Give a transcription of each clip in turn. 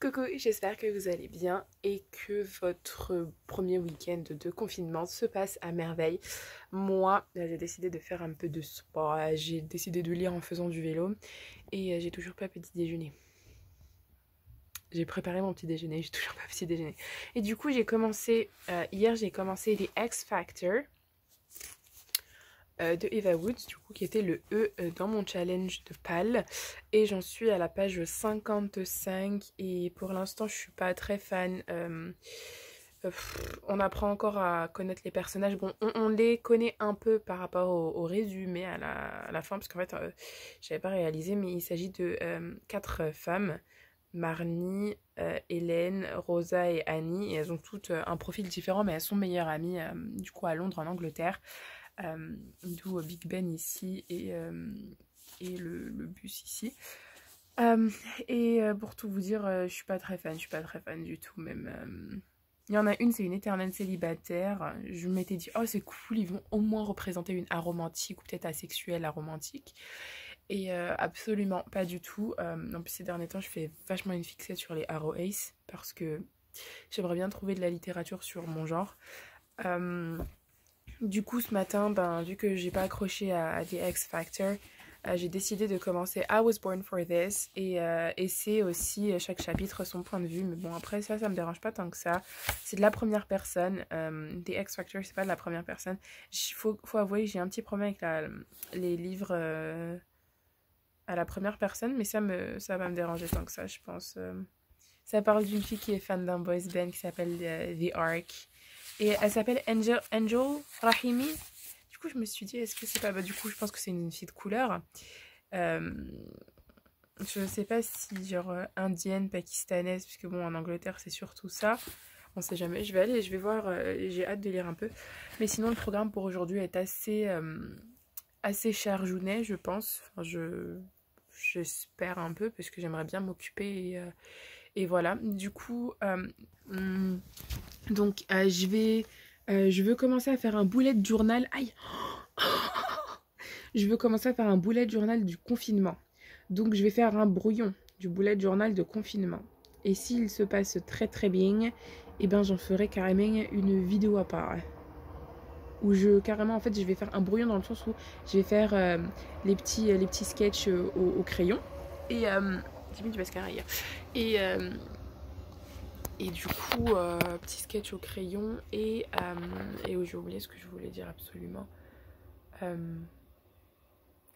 Coucou, j'espère que vous allez bien et que votre premier week-end de confinement se passe à merveille. Moi, j'ai décidé de faire un peu de sport, j'ai décidé de lire en faisant du vélo et j'ai toujours pas petit déjeuner. J'ai préparé mon petit déjeuner, j'ai toujours pas petit déjeuner. Et du coup, hier j'ai commencé les X Factor de Eva Woods, du coup, qui était le E dans mon challenge de PAL. Et j'en suis à la page 55 et pour l'instant, je suis pas très fan. On apprend encore à connaître les personnages. Bon, on les connaît un peu par rapport au résumé à la fin, parce qu'en fait, j'avais pas réalisé, mais il s'agit de 4 femmes. Marnie, Hélène, Rosa et Annie, et elles ont toutes un profil différent, mais elles sont meilleures amies, du coup, à Londres, en Angleterre. D'où Big Ben ici et le bus ici. Pour tout vous dire, je suis pas très fan, du tout. Même, il y en a une, c'est une éternelle célibataire. Je m'étais dit, oh c'est cool, ils vont au moins représenter une aromantique ou peut-être asexuelle aromantique. Et absolument pas du tout. En plus ces derniers temps, je fais vachement une fixette sur les aro ace parce que j'aimerais bien trouver de la littérature sur mon genre. Du coup, ce matin, vu que j'ai pas accroché à The X Factor, j'ai décidé de commencer I Was Born for This et c'est aussi chaque chapitre son point de vue. Mais bon, après ça me dérange pas tant que ça. C'est de la première personne. The X Factor, c'est pas de la première personne. Faut avouer, j'ai un petit problème avec les livres à la première personne, mais ça va me déranger tant que ça, je pense. Ça parle d'une fille qui est fan d'un boys band qui s'appelle The Ark. Et elle s'appelle Angel Rahimi. Du coup, je me suis dit, est-ce que c'est pas... Bah, du coup, je pense que c'est une fille de couleur. Euh, je sais pas si, genre, indienne, pakistanaise, puisque bon, en Angleterre, c'est surtout ça. On sait jamais. Je vais aller, je vais voir. J'ai hâte de lire un peu. Mais sinon, le programme pour aujourd'hui est assez chargounet, je pense. Enfin, j'espère un peu, parce que j'aimerais bien m'occuper et voilà. Du coup, je veux commencer à faire un bullet journal. Aïe! Je veux commencer à faire un bullet journal du confinement. Donc, je vais faire un brouillon du bullet journal de confinement. Et s'il se passe très très bien, eh ben, j'en ferai carrément une vidéo à part. Où carrément, en fait, je vais faire un brouillon dans le sens où je vais faire les petits sketchs au crayon. Et, Timmy, tu vas se carrer. Et, euh, Et du coup, petit sketch au crayon et j'ai oublié ce que je voulais dire absolument.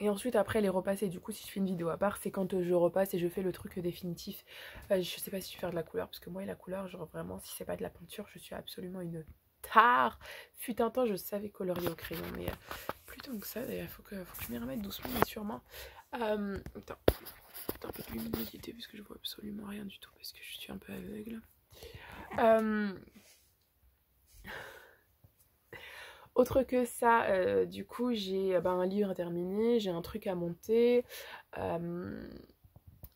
Et ensuite, après, les repasser. Du coup, si je fais une vidéo à part, c'est quand je repasse et je fais le truc définitif. Je sais pas si je vais faire de la couleur, parce que moi, la couleur, genre vraiment, si c'est pas de la peinture, je suis absolument une tare. Fut un temps, je savais colorier au crayon, mais plus tant que ça, d'ailleurs, faut que je m'y remette doucement, mais sûrement. Attends, un peu de luminosité, parce que je vois absolument rien du tout, parce que je suis un peu aveugle. Autre que ça, du coup, j'ai un livre à terminer, j'ai un truc à monter.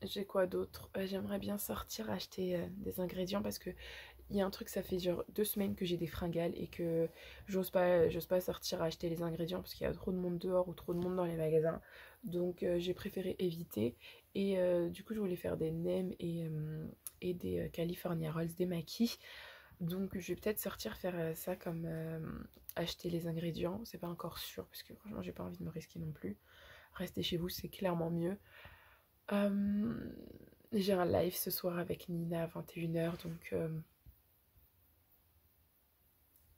J'ai quoi d'autre? J'aimerais bien sortir acheter des ingrédients parce que il y a un truc, ça fait genre 2 semaines que j'ai des fringales et que j'ose pas sortir acheter les ingrédients parce qu'il y a trop de monde dehors ou trop de monde dans les magasins. Donc j'ai préféré éviter. Et du coup, je voulais faire des nems et des California Rolls, des maquis. Donc je vais peut-être sortir faire ça comme acheter les ingrédients. C'est pas encore sûr parce que franchement j'ai pas envie de me risquer non plus. Rester chez vous c'est clairement mieux. J'ai un live ce soir avec Nina à 21h donc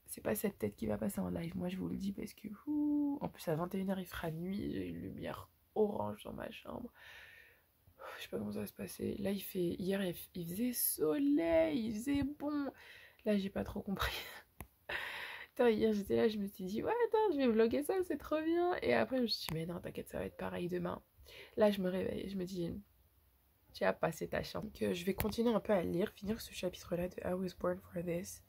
c'est pas cette tête qui va passer en live. Moi je vous le dis parce que en plus à 21h il fera nuit. J'ai une lumière orange dans ma chambre. Je sais pas comment ça va se passer. Là hier il faisait soleil, il faisait bon. Là j'ai pas trop compris. Hier j'étais là, je me suis dit ouais attends je vais vlogger ça, c'est trop bien. Et après je me suis dit mais non t'inquiète ça va être pareil demain. Là je me réveille, je me dis tu as passé ta chance. Donc je vais continuer un peu à lire, finir ce chapitre là de I Was Born for This.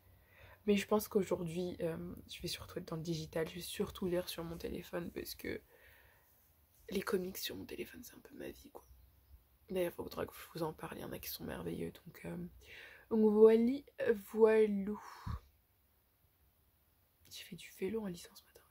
Mais je pense qu'aujourd'hui je vais surtout être dans le digital, je vais surtout lire sur mon téléphone parce que les comics sur mon téléphone c'est un peu ma vie quoi. D'ailleurs il faudra que je vous en parle, il y en a qui sont merveilleux donc voilà, voilou. J'ai fait du vélo en licence matin.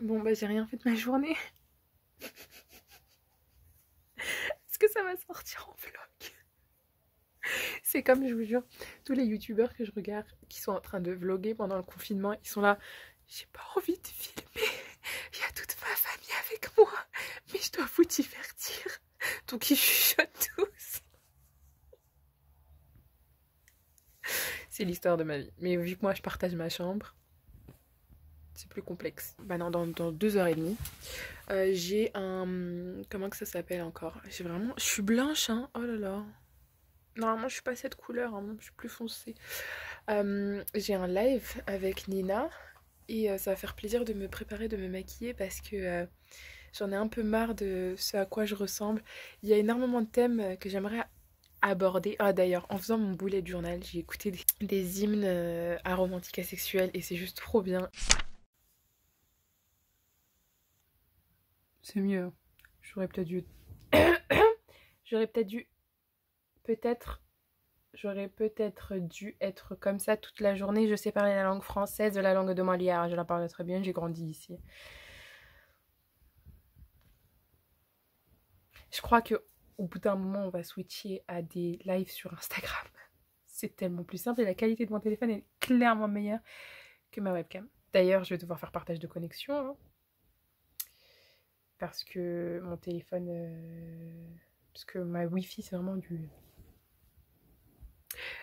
Bon, bah, j'ai rien fait de ma journée. Est-ce que ça va sortir en vlog? C'est comme, je vous jure, tous les youtubeurs que je regarde qui sont en train de vlogger pendant le confinement, ils sont là. J'ai pas envie de filmer. Il y a toute ma famille avec moi. Mais je dois vous divertir. Donc ils chuchotent tous. C'est l'histoire de ma vie. Mais vu que moi je partage ma chambre, c'est plus complexe. Bah non, dans 2h30, j'ai un... Comment que ça s'appelle encore? J'ai vraiment... Je suis blanche, hein. Oh là là. Normalement, je suis pas cette couleur, hein. Je suis plus foncée. J'ai un live avec Nina. Et ça va faire plaisir de me préparer, de me maquiller parce que j'en ai un peu marre de ce à quoi je ressemble. Il y a énormément de thèmes que j'aimerais aborder. Ah d'ailleurs, en faisant mon bullet journal, j'ai écouté des hymnes aromantiques asexuels et c'est juste trop bien. C'est mieux. J'aurais peut-être dû... J'aurais peut-être dû être comme ça toute la journée. Je sais parler la langue française, de la langue de Molière. Je la parle très bien, j'ai grandi ici. Je crois que au bout d'un moment, on va switcher à des lives sur Instagram. C'est tellement plus simple et la qualité de mon téléphone est clairement meilleure que ma webcam. D'ailleurs, je vais devoir faire partage de connexion. Hein, parce que mon téléphone... parce que ma Wi-Fi, c'est vraiment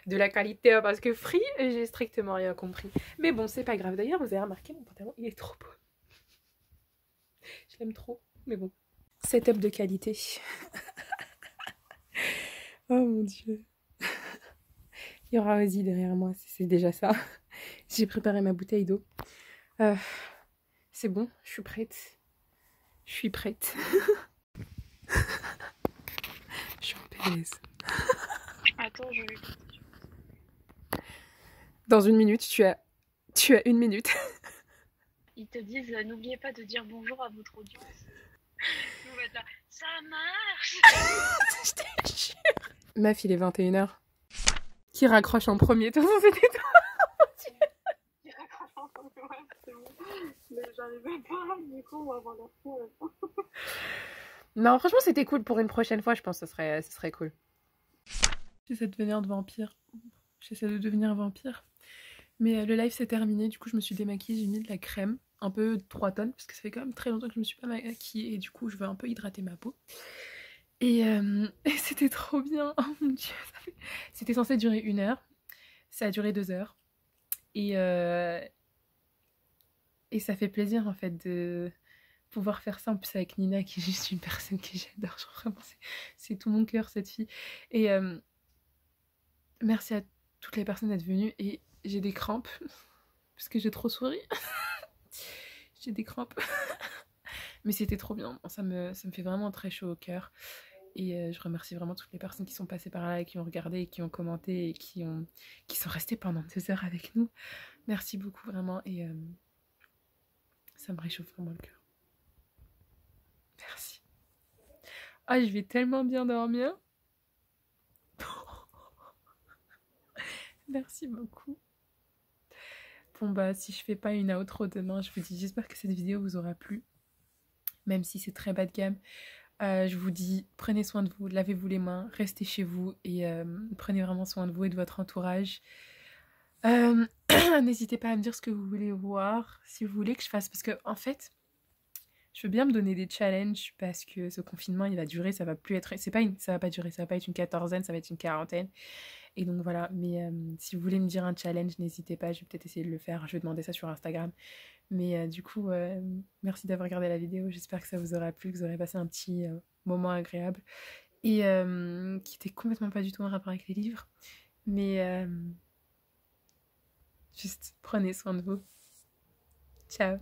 de la qualité. Parce que Free, j'ai strictement rien compris. Mais bon, c'est pas grave. D'ailleurs, vous avez remarqué, mon pantalon, il est trop beau. Je l'aime trop. Mais bon. Setup de qualité. Oh mon dieu. Il y aura Ozzy derrière moi, c'est déjà ça. J'ai préparé ma bouteille d'eau. C'est bon, je suis prête. Je suis prête. Je suis en PLS. Attends, je vais... Dans 1 minute, tu as 1 minute. Ils te disent, n'oubliez pas de dire bonjour à votre audience. Nous, on va être là, ça marche. Je te jure. Meuf, il est 21h. Qui raccroche en premier? De toute façon, c'était toi. Mais j'arrivais pas, du coup, on va avoir la foi. Non, franchement, c'était cool. Pour une prochaine fois, je pense que ce serait cool. J'essaie de devenir vampire. Mais le live s'est terminé. Du coup, je me suis démaquillée. J'ai mis de la crème. Un peu 3 tonnes. Parce que ça fait quand même très longtemps que je me suis pas maquillée. Et du coup, je veux un peu hydrater ma peau. Et c'était trop bien. Oh mon dieu. C'était censé durer 1 heure. Ça a duré 2 heures. Et ça fait plaisir en fait de pouvoir faire ça en plus avec Nina qui est juste une personne que j'adore. Vraiment, c'est tout mon cœur cette fille. Et merci à toutes les personnes d'être venues. Et j'ai des crampes parce que j'ai trop souri. J'ai des crampes. Mais c'était trop bien. Ça me fait vraiment très chaud au cœur. Et je remercie vraiment toutes les personnes qui sont passées par là et qui ont regardé et qui ont commenté et qui sont restées pendant 2 heures avec nous. Merci beaucoup vraiment. Et ça me réchauffe vraiment le cœur. Merci. Ah, je vais tellement bien dormir. Merci beaucoup. Bon bah, si je fais pas une outro demain, je vous dis, j'espère que cette vidéo vous aura plu. Même si c'est très bas de gamme. Je vous dis, prenez soin de vous, lavez-vous les mains, restez chez vous et prenez vraiment soin de vous et de votre entourage. N'hésitez pas à me dire ce que vous voulez voir, si vous voulez que je fasse, parce que en fait, je veux bien me donner des challenges parce que ce confinement il va durer, ça va plus être, ça va pas durer, ça va pas être une quatorzaine, ça va être une quarantaine. Et donc voilà, mais si vous voulez me dire un challenge, n'hésitez pas, je vais peut-être essayer de le faire, je vais demander ça sur Instagram. Mais du coup, merci d'avoir regardé la vidéo, j'espère que ça vous aura plu, que vous aurez passé un petit moment agréable et qui était complètement pas du tout en rapport avec les livres. Mais juste prenez soin de vous. Ciao.